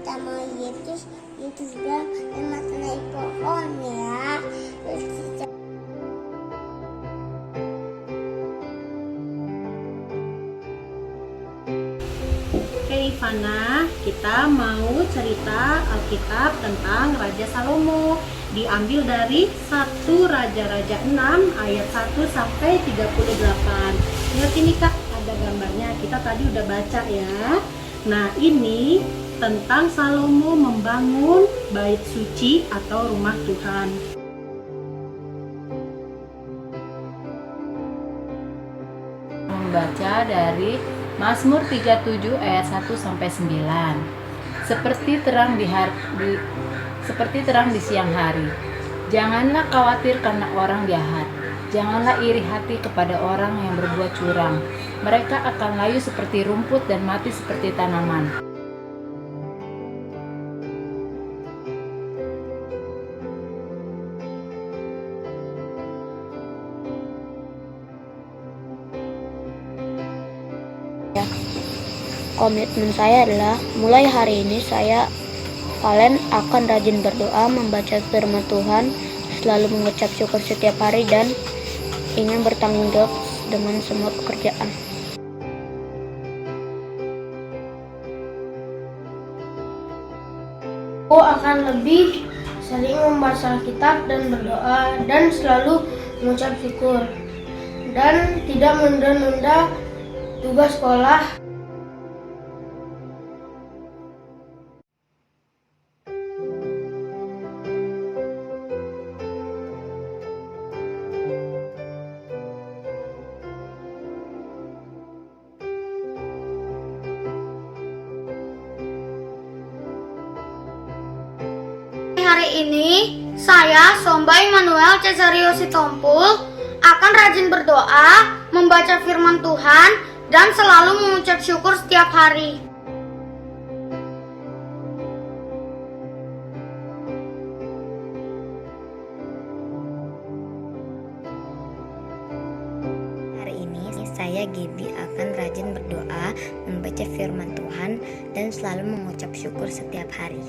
sama Yesus juga makan pohon ya. Oke Ivana, kita mau cerita Alkitab tentang Raja Salomo. Diambil dari 1 Raja-Raja 6 ayat 1 sampai 38. Lihat ini Kak, ada gambarnya. Kita tadi udah baca ya. Nah, ini tentang Salomo membangun bait suci atau rumah Tuhan. Membaca dari Mazmur 37 ayat 1 sampai 9. Seperti terang di siang hari. Janganlah khawatir karena orang jahat. Janganlah iri hati kepada orang yang berbuat curang. Mereka akan layu seperti rumput dan mati seperti tanaman. Komitmen saya adalah mulai hari ini kalian akan rajin berdoa, membaca firman Tuhan, selalu mengucap syukur setiap hari dan ingin bertanggung jawab dengan semua pekerjaan. Aku akan lebih sering membaca Alkitab dan berdoa dan selalu mengucap syukur dan tidak menunda-nunda tugas sekolah. Hari ini, saya, Somba Immanuel Cesario Sitompul, akan rajin berdoa, membaca firman Tuhan, dan selalu mengucap syukur setiap hari. Hari ini saya Gibi akan rajin berdoa, membaca firman Tuhan dan selalu mengucap syukur setiap hari.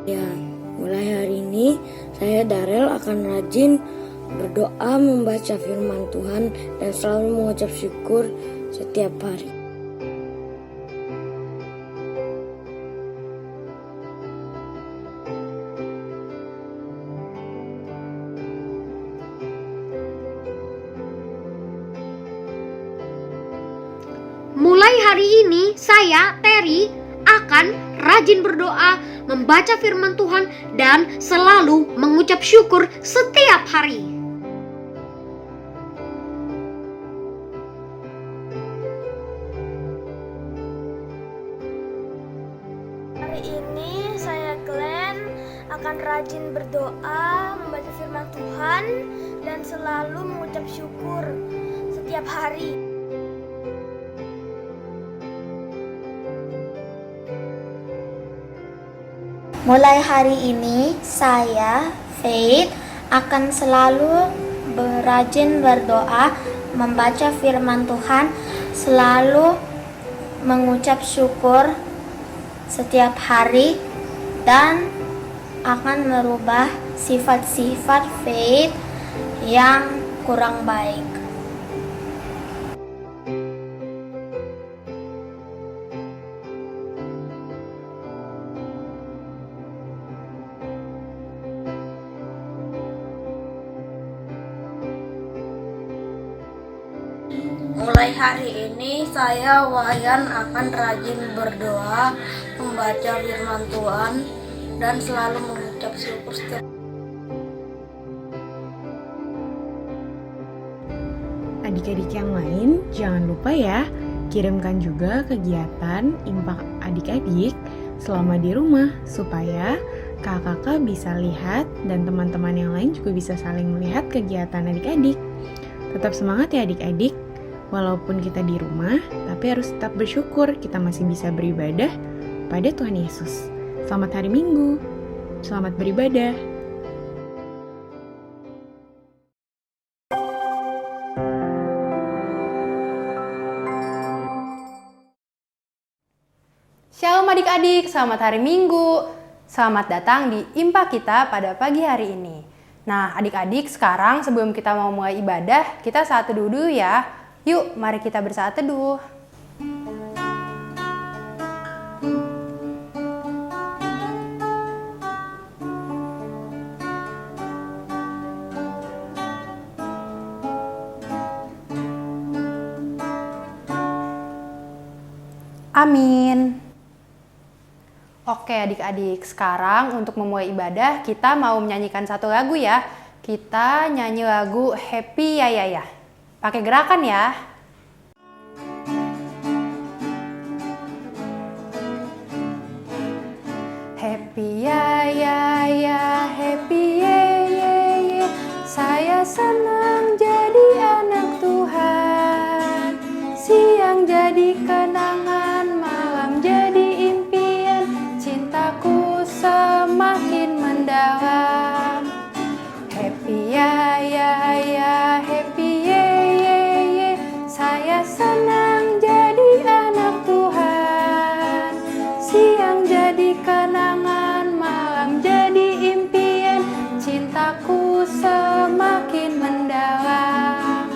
Ya, mulai hari ini saya Darel akan rajin berdoa, membaca firman Tuhan dan selalu mengucap syukur setiap hari. Mulai hari ini, saya, Terry, akan rajin berdoa, membaca firman Tuhan, dan selalu mengucap syukur setiap hari. Hari ini, saya Glenn akan rajin berdoa, membaca firman Tuhan, dan selalu mengucap syukur setiap hari. Mulai hari ini, saya, Faith, akan selalu rajin berdoa, membaca firman Tuhan, selalu mengucap syukur setiap hari, dan akan merubah sifat-sifat Faith yang kurang baik. Mulai hari ini, saya Wayan akan rajin berdoa, membaca firman Tuhan, dan selalu mengucap syukur setiap. Adik-adik yang lain, jangan lupa ya, kirimkan juga kegiatan impak adik-adik selama di rumah, supaya kakak-kakak bisa lihat dan teman-teman yang lain juga bisa saling melihat kegiatan adik-adik. Tetap semangat ya adik-adik. Walaupun kita di rumah, tapi harus tetap bersyukur kita masih bisa beribadah pada Tuhan Yesus. Selamat hari Minggu. Selamat beribadah. adik-adik, selamat hari Minggu. Selamat datang di IMPA kita pada pagi hari ini. Nah, adik-adik, sekarang sebelum kita mau mulai ibadah, kita saat teduh dulu ya. Yuk, mari kita bersaat teduh. Amin. Oke adik-adik, sekarang untuk memulai ibadah kita mau menyanyikan satu lagu ya. Kita nyanyi lagu Happy Ya Ya Ya. Pakai gerakan ya. Happy ya ya ya, happy ye ye ye. Saya senang jadi anak Tuhan. Siang jadi kenangan, malam jadi impian. Cintaku semakin mendalam. Happy ya ya ya, happy ye ye ye. Saya senang jadi anak Tuhan. Siang jadi kenangan, malam jadi impian. Cintaku semakin mendalam.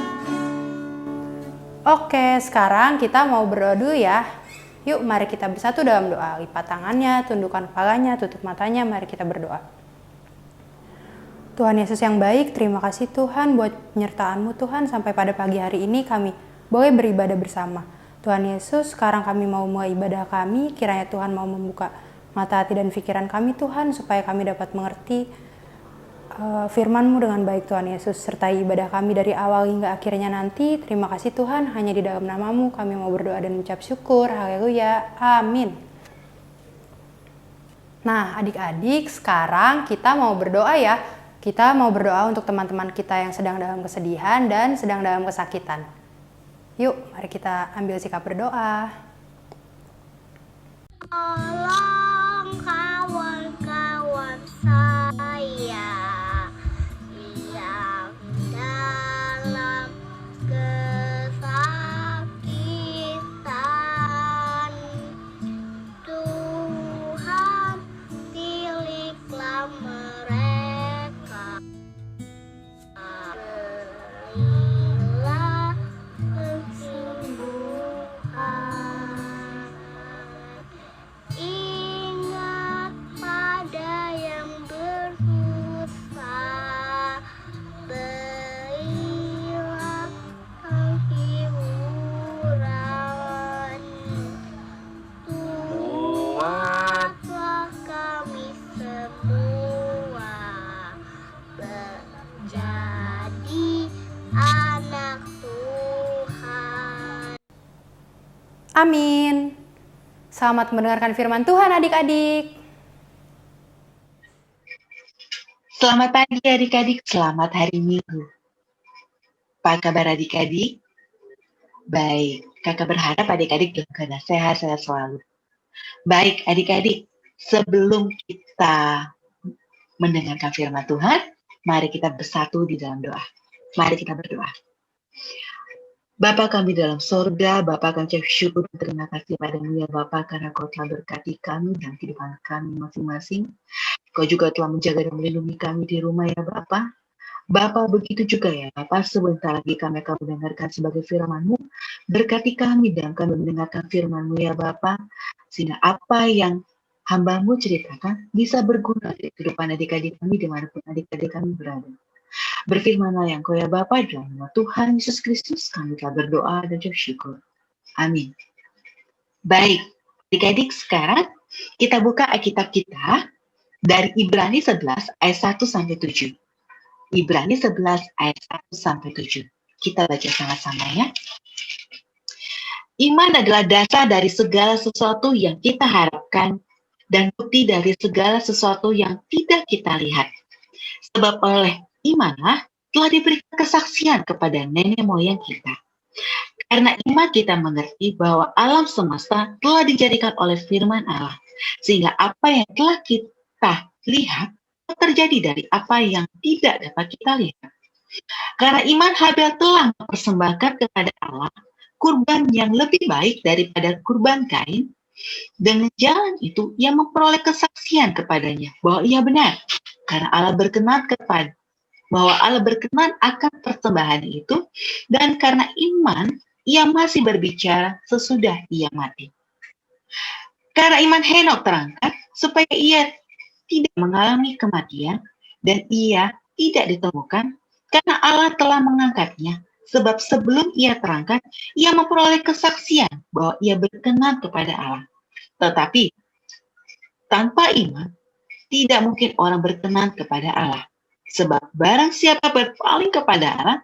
Oke, sekarang kita mau berdoa dulu ya. Yuk, mari kita bersatu dalam doa. Lipat tangannya, tundukkan kepalanya, tutup matanya, mari kita berdoa. Tuhan Yesus yang baik, terima kasih Tuhan buat penyertaan-Mu Tuhan. Sampai pada pagi hari ini kami boleh beribadah bersama. Tuhan Yesus, sekarang kami mau mulai ibadah kami. Kiranya Tuhan mau membuka mata hati dan pikiran kami Tuhan, supaya kami dapat mengerti firman-Mu dengan baik Tuhan Yesus. Sertai ibadah kami dari awal hingga akhirnya nanti. Terima kasih Tuhan, hanya di dalam nama-Mu kami mau berdoa dan mengucap syukur. Haleluya, amin. Nah adik-adik, sekarang kita mau berdoa ya. Kita mau berdoa untuk teman-teman kita yang sedang dalam kesedihan dan sedang dalam kesakitan. Yuk, mari kita ambil sikap berdoa. Tolong kawan-kawan saya yang dalam kesakitan. Tuhan, pilihlah mereka. Berilah kesembuhan. Ingat pada yang bersusah, berilah penghiburan. Buatlah kami semua menjadi anak Tuhan. Amin. Selamat mendengarkan firman Tuhan adik-adik. Selamat pagi adik-adik, selamat hari Minggu. Apa kabar adik-adik? Baik, kakak berharap adik-adik dalam keadaan sehat-sehat selalu. Baik adik-adik, sebelum kita mendengarkan firman Tuhan, mari kita bersatu di dalam doa. Mari kita berdoa. Bapa kami dalam sorga, Bapa kami ucap syukur dan terima kasih padamu ya Bapa, karena Kau telah berkati kami dan kehidupan kami masing-masing. Kau juga telah menjaga dan melindungi kami di rumah ya Bapa. Bapa, begitu juga ya Bapa, sebentar lagi kami akan mendengarkan sebagai firman-Mu. Berkati kami dan kami mendengarkan firman-Mu ya Bapa, sehingga apa yang hamba-Mu ceritakan bisa berguna di kehidupan adik-adik kami dimanapun adik-adik kami berada. Berfirmanlah yang Kau ya Bapa, dalam nama Tuhan Yesus Kristus kami telah berdoa dan bersyukur. Amin. Baik, adik-adik, sekarang kita buka Alkitab kita dari Ibrani 11 ayat 1 sampai 7. Ibrani 11 ayat 1 sampai 7. Kita baca sama-sama ya. Iman adalah dasar dari segala sesuatu yang kita harapkan dan bukti dari segala sesuatu yang tidak kita lihat. Sebab oleh imanlah telah diberikan kesaksian kepada nenek moyang kita. Karena iman kita mengerti bahwa alam semesta telah dijadikan oleh firman Allah, sehingga apa yang telah kita lihat terjadi dari apa yang tidak dapat kita lihat. Karena iman Habel telah mempersembahkan kepada Allah kurban yang lebih baik daripada kurban Kain, Dengan jalan itu, ia memperoleh kesaksian kepadanya bahwa ia benar, karena Allah berkenan akan persembahan itu, dan karena iman, ia masih berbicara sesudah ia mati. Karena iman Henok terangkat, supaya ia tidak mengalami kematian, dan ia tidak ditemukan, karena Allah telah mengangkatnya. Sebab sebelum ia terangkat, ia memperoleh kesaksian bahwa ia berkenan kepada Allah. Tetapi tanpa iman, tidak mungkin orang berkenan kepada Allah. Sebab barang siapa berpaling kepada Allah,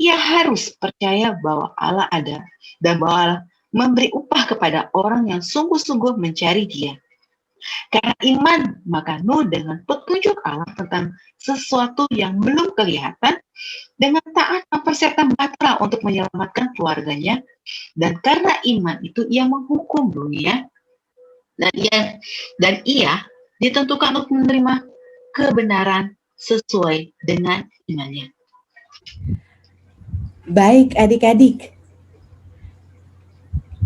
ia harus percaya bahwa Allah ada dan bahwa Allah memberi upah kepada orang yang sungguh-sungguh mencari Dia. Karena iman, maka Nuh dengan petunjuk Allah tentang sesuatu yang belum kelihatan, dengan taat mempersiapkan batra untuk menyelamatkan keluarganya, dan karena iman itu ia menghukum dunia, dan ia ditentukan untuk menerima kebenaran sesuai dengan imannya. Baik adik-adik,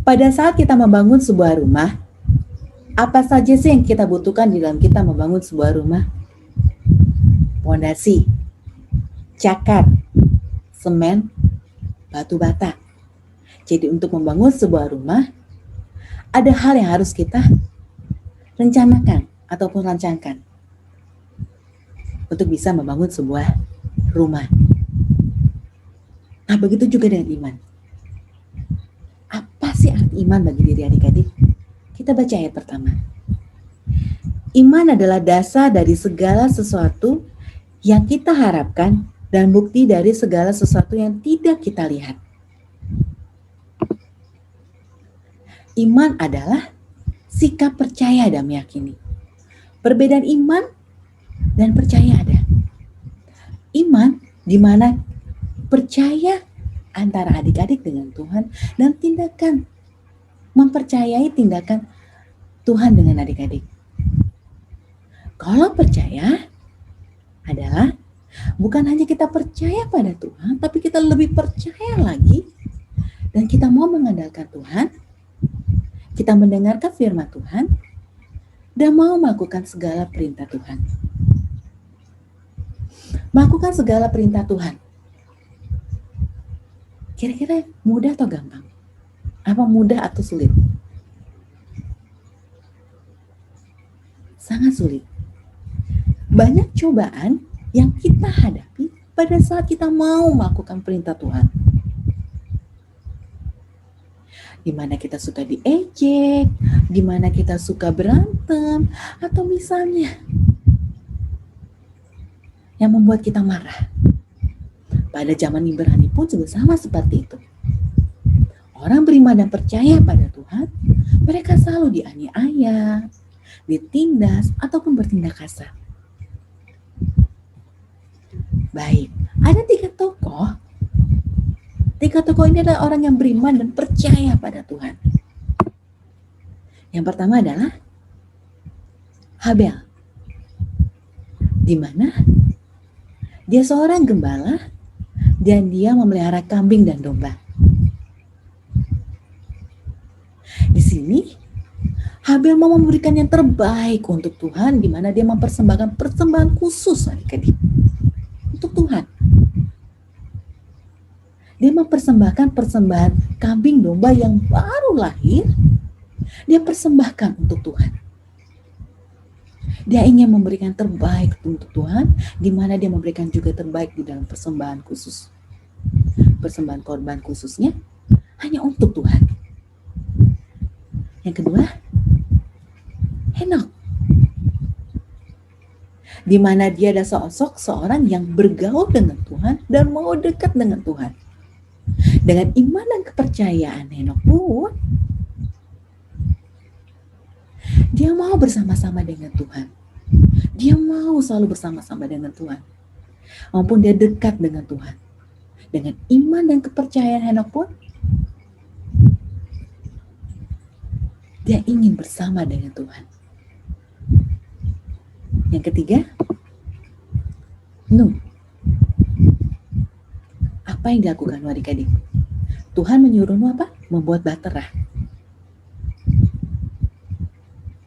pada saat kita membangun sebuah rumah, apa saja sih yang kita butuhkan di dalam kita membangun sebuah rumah? Pondasi, cakar, semen, batu bata. Jadi untuk membangun sebuah rumah, ada hal yang harus kita rencanakan ataupun rancangkan untuk bisa membangun sebuah rumah. Nah, begitu juga dengan iman. Apa sih arti iman bagi diri adik-adik? Kita baca ayat pertama. Iman adalah dasar dari segala sesuatu yang kita harapkan dan bukti dari segala sesuatu yang tidak kita lihat. Iman adalah sikap percaya dan meyakini. Perbedaan iman dan percaya ada. Iman di mana percaya antara adik-adik dengan Tuhan, dan tindakan mempercayai tindakan Tuhan dengan adik-adik. Kalau percaya adalah bukan hanya kita percaya pada Tuhan, tapi kita lebih percaya lagi dan kita mau mengandalkan Tuhan, kita mendengarkan firman Tuhan, dan mau melakukan segala perintah Tuhan. Melakukan segala perintah Tuhan. Kira-kira mudah atau gampang? Apa mudah atau sulit? Sangat sulit. Banyak cobaan yang kita hadapi pada saat kita mau melakukan perintah Tuhan. Di mana kita suka diejek, di mana kita suka berantem, atau misalnya yang membuat kita marah. Pada zaman Ibrani pun juga sama seperti itu. Orang beriman dan percaya pada Tuhan, mereka selalu dianiaya, ditindas, ataupun bertindak kasar. Baik, ada tiga tokoh. Tiga tokoh ini adalah orang yang beriman dan percaya pada Tuhan. Yang pertama adalah Habel, di mana dia seorang gembala dan dia memelihara kambing dan domba. Di sini Habel mau memberikan yang terbaik untuk Tuhan, di mana dia mempersembahkan persembahan khusus adik-adik untuk Tuhan. Dia mempersembahkan persembahan kambing domba yang baru lahir, dia persembahkan untuk Tuhan. Dia ingin memberikan terbaik untuk Tuhan, di mana dia memberikan juga terbaik di dalam persembahan khusus. Persembahan korban khususnya hanya untuk Tuhan. Yang kedua, Henok, di mana dia adalah sosok seorang yang bergaul dengan Tuhan dan mau dekat dengan Tuhan. Dengan iman dan kepercayaan Henok pun, dia mau bersama-sama dengan Tuhan. Dia mau selalu bersama-sama dengan Tuhan. Maupun dia dekat dengan Tuhan. Dengan iman dan kepercayaan Henok pun, dia ingin bersama dengan Tuhan. Yang ketiga, Nuh. Apa yang dilakukan adik-adik? Tuhan menyuruh Nuh apa? Membuat bahtera.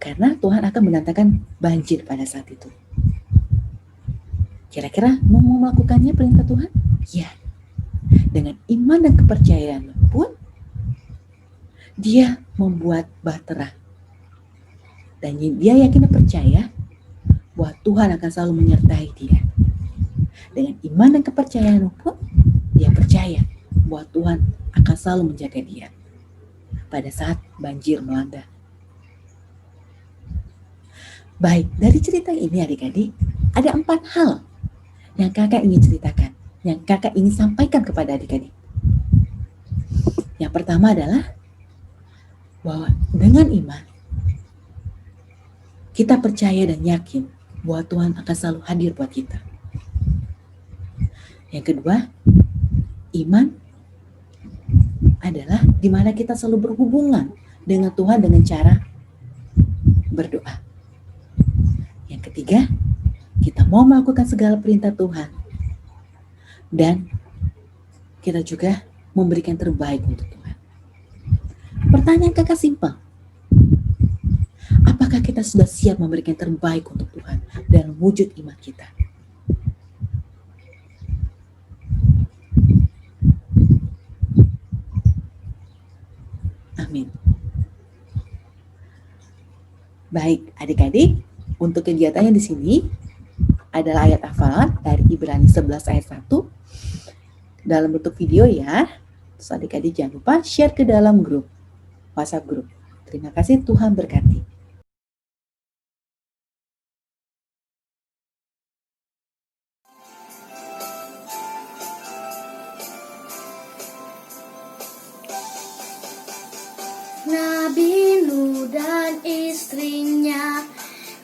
Karena Tuhan akan mendatangkan banjir pada saat itu. Kira-kira mau melakukannya perintah Tuhan? Ya. Dengan iman dan kepercayaan pun dia membuat bahtera. Dan dia yakin dan percaya bahwa Tuhan akan selalu menyertai dia. Dengan iman dan kepercayaan pun dia percaya bahwa Tuhan akan selalu menjaga dia pada saat banjir melanda. Baik, dari cerita ini adik-adik, ada 4 hal yang kakak ingin ceritakan, yang kakak ingin sampaikan kepada adik-adik. Yang pertama adalah bahwa dengan iman, kita percaya dan yakin bahwa Tuhan akan selalu hadir buat kita. Yang kedua, iman adalah di mana kita selalu berhubungan dengan Tuhan dengan cara berdoa. Yang ketiga, kita mau melakukan segala perintah Tuhan. Dan kita juga memberikan terbaik untuk Tuhan. Pertanyaan kakak simpel. Apakah kita sudah siap memberikan terbaik untuk Tuhan dalam wujud iman kita? Amin. Baik, adik-adik, untuk kegiatannya di sini adalah ayat hafalan dari Ibrani 11 ayat 1 dalam bentuk video ya. Terus adik-adik jangan lupa share ke dalam grup, WhatsApp grup. Terima kasih, Tuhan berkati. Nabi Nuh dan istrinya,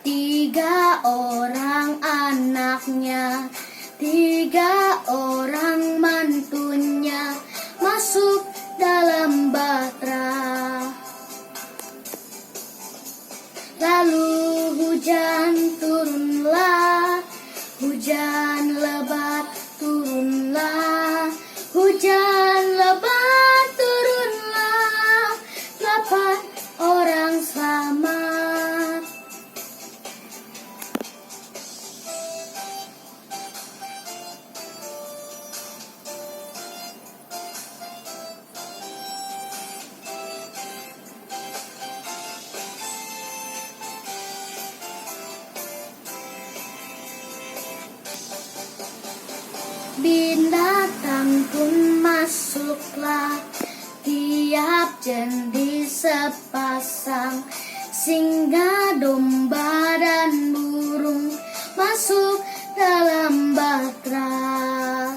3 orang anaknya, 3 orang mantunya masuk dalam bahtera. Lalu hujan turunlah, hujan lebat turunlah, hujan lebat turunlah, 8 orang selamat. Binatang pun masuklah, tiap jenis sepasang, singa, domba, dan burung masuk dalam bahtera.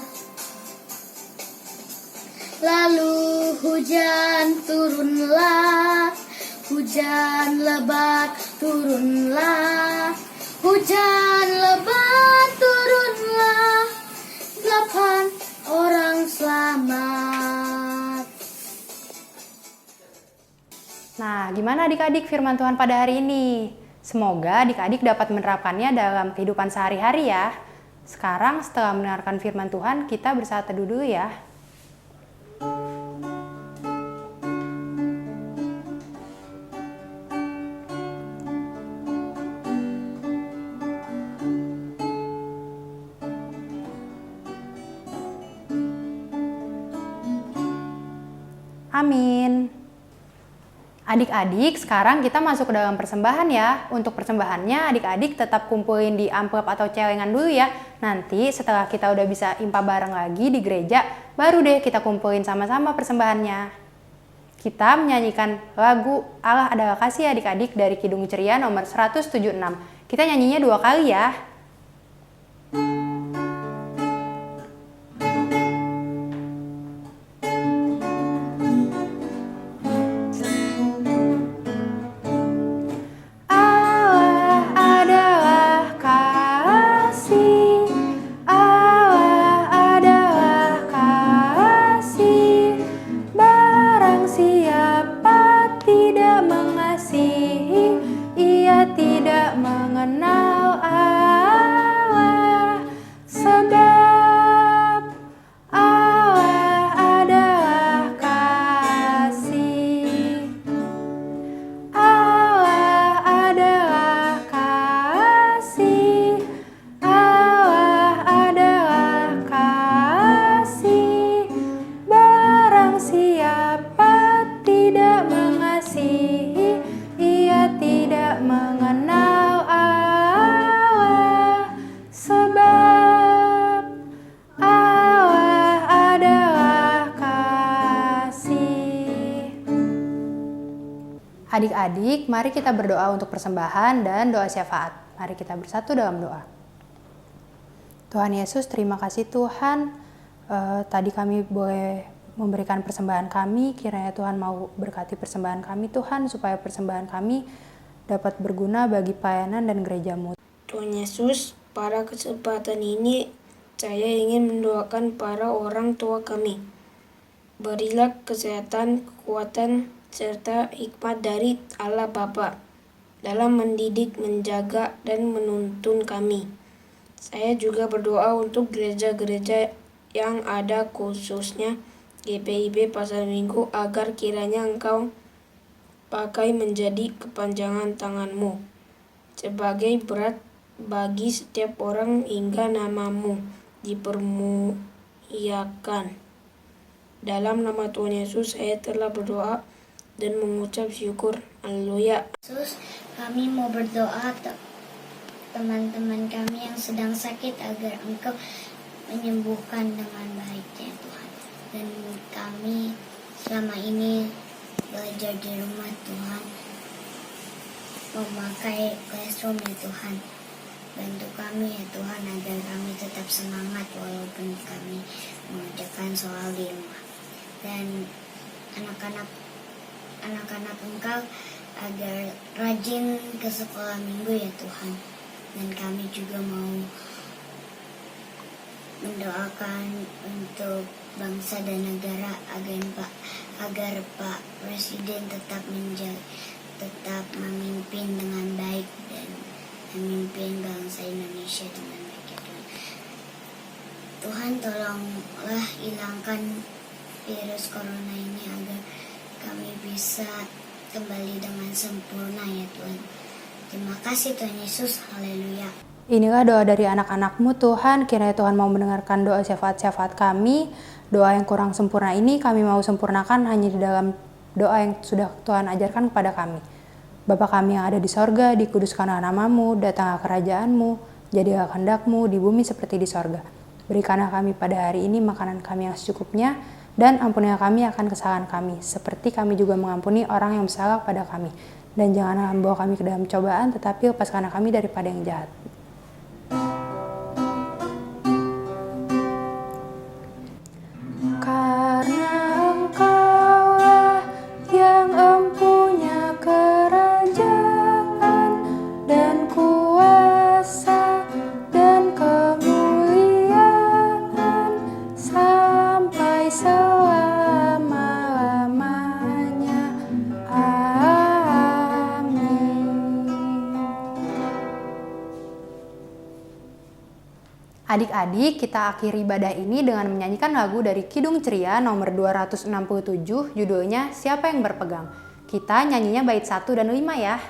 Lalu hujan turunlah, hujan lebat turunlah, hujan lebat turunlah, 8 orang selamat. Nah, gimana adik-adik firman Tuhan pada hari ini? Semoga adik-adik dapat menerapkannya dalam kehidupan sehari-hari ya. Sekarang setelah mendengarkan firman Tuhan, kita bersaat teduh dulu ya. Amin. Adik-adik, sekarang kita masuk ke dalam persembahan ya. Untuk persembahannya, adik-adik tetap kumpulin di amplop atau celengan dulu ya. Nanti setelah kita udah bisa impa bareng lagi di gereja, baru deh kita kumpulin sama-sama persembahannya. Kita menyanyikan lagu Allah Adalah Kasih adik-adik dari Kidung Ceria nomor 176. Kita nyanyinya 2 kali ya. Ia tidak mengenal Allah. Adik-adik, mari kita berdoa untuk persembahan dan doa syafaat. Mari kita bersatu dalam doa. Tuhan Yesus, terima kasih Tuhan. Tadi kami boleh memberikan persembahan kami. Kiranya Tuhan mau berkati persembahan kami Tuhan, supaya persembahan kami dapat berguna bagi pelayanan dan gereja-Mu. Tuhan Yesus, pada kesempatan ini saya ingin mendoakan para orang tua kami. Berilah kesehatan, kekuatan, serta hikmat dari Allah Bapa dalam mendidik, menjaga, dan menuntun kami. Saya juga berdoa untuk gereja-gereja yang ada, khususnya GPIB Pasar Minggu, agar kiranya Engkau pakai menjadi kepanjangan tangan-Mu sebagai berat bagi setiap orang hingga nama-Mu dipermuliakan. Dalam nama Tuhan Yesus saya telah berdoa dan mengucap syukur. Haleluya. Yesus, kami mau berdoa teman-teman kami yang sedang sakit agar Engkau menyembuhkan dengan baik ya Tuhan. Dan kami selama ini belajar di rumah Tuhan, memakai classroom ya Tuhan. Bantu kami ya Tuhan agar kami tetap semangat walaupun kami mengerjakan soal di rumah. Dan anak-anak Engkau agar rajin ke sekolah minggu ya Tuhan. Dan kami juga mau mendoakan untuk bangsa dan negara agar Pak Presiden tetap memimpin dengan baik dan memimpin bangsa Indonesia dengan baik ya Tuhan. Tuhan tolonglah hilangkan virus corona ini agar kami bisa kembali dengan sempurna ya Tuhan. Terima kasih Tuhan Yesus, haleluya. Inilah doa dari anak-anak-Mu Tuhan, kiranya Tuhan mau mendengarkan doa syafaat-syafaat kami. Doa yang kurang sempurna ini kami mau sempurnakan hanya di dalam doa yang sudah Tuhan ajarkan kepada kami. Bapa kami yang ada di sorga, dikuduskanlah nama-Mu, datanglah kerajaan-Mu, jadilah kehendak-Mu di bumi seperti di sorga. Berikanlah kami pada hari ini makanan kami yang secukupnya, dan ampunilah kami akan kesalahan kami, seperti kami juga mengampuni orang yang bersalah pada kami. Dan janganlah membawa kami ke dalam cobaan, tetapi lepaskanlah kami daripada yang jahat. Karena Engkaulah yang empunya kerajaan dan kuasa dan kemuliaan sampai selama-lamanya. Amin. Adik-adik, kita akhiri ibadah ini dengan menyanyikan lagu dari Kidung Ceria nomor 267, judulnya Siapa yang Berpegang. Kita nyanyinya bait 1 dan 5 ya.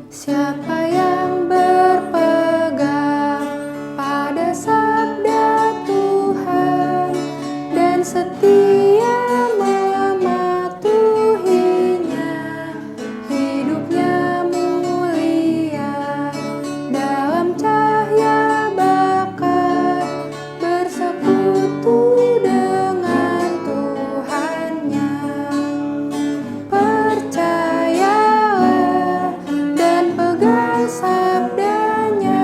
Siapa yang berpegang pada sabda Tuhan dan setia mematuhinya, hidupnya mulia dalam cahaya bakat, bersekutu dengan Tuhannya. Percayalah dan pegang sabdanya,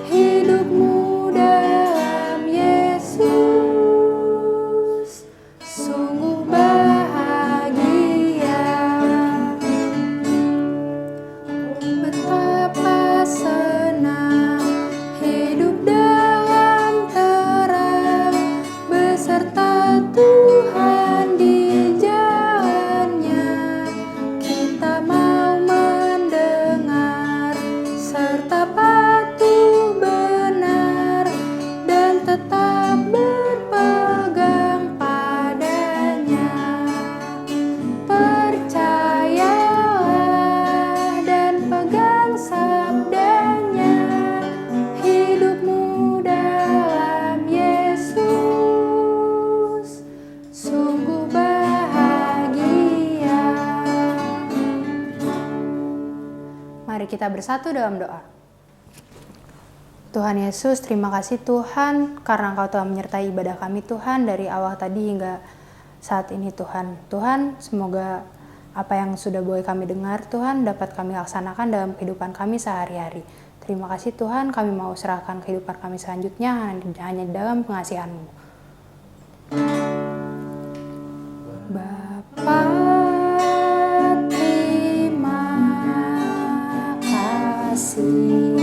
hidupmu dalam Yesus sungguh bahagia. Betapa senang hidup dalam terang, beserta Tuhan di jalannya. Kita mau mendengar serta patuh benar dan tetap berpegang padanya. Percayalah dan pegang sabdanya, hidupmu dalam Yesus sungguh bahagia. Mari kita bersatu dalam doa. Tuhan Yesus, terima kasih Tuhan karena Engkau telah menyertai ibadah kami Tuhan dari awal tadi hingga saat ini Tuhan. Tuhan, semoga apa yang sudah boleh kami dengar Tuhan dapat kami laksanakan dalam kehidupan kami sehari-hari. Terima kasih Tuhan, kami mau serahkan kehidupan kami selanjutnya hanya dalam pengasihan-Mu. Bapa, terima kasih.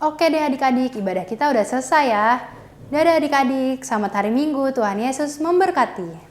Oke deh adik-adik, ibadah kita udah selesai ya. Dadah adik-adik, selamat hari Minggu, Tuhan Yesus memberkati.